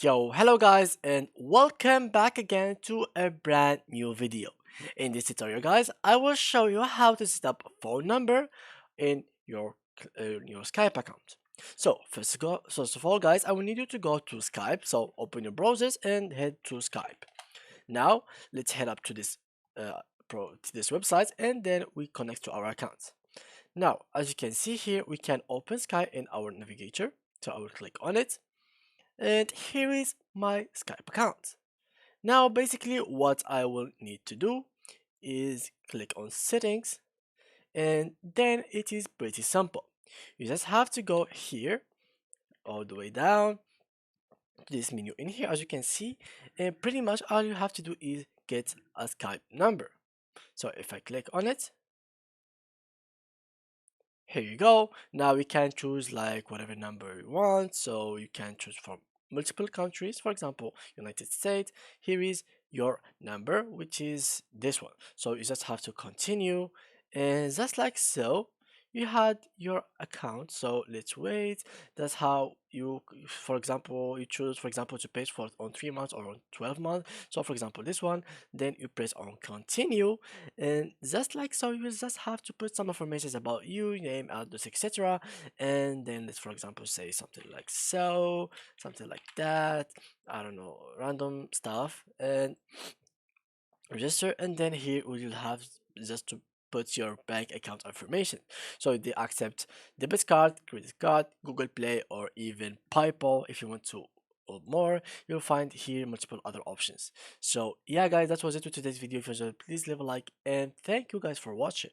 Yo, hello guys, and welcome back again to a brand new video. In this tutorial, guys, I will show you how to set up a phone number in your Skype account. So first of all, guys, I will need you to go to Skype. So open your browsers and head to Skype. Now let's head up to uh, this website, and then we connect to our account. Now, as you can see here, we can open Skype in our navigator. So I will click on it and here is my Skype account. Now basically what I will need to do is click on settings, and then it is pretty simple. You just have to go here all the way down to this menu in here, as you can see, and pretty much all you have to do is get a Skype number. So if I click on it, here you go. Now we can choose like whatever number you want. So you can choose from multiple countries. For example, United States. Here is your number, which is this one. So you just have to continue, and just like so, you had your account. So let's wait. That's how you, for example, you choose, for example, to pay for on 3 months or on 12 months. So for example, this one, then you press on continue, and just like so, you just have to put some information about you, name, address, etc. And then let's, for example, say something like so, something like that. I don't know, random stuff, and register. And then here we will have just to put your bank account information. So they accept debit card, credit card, Google Play, or even PayPal. If you want to or more, you'll find here multiple other options. So yeah, guys, that was it with today's video. If you enjoyed, please leave a like, and thank you guys for watching.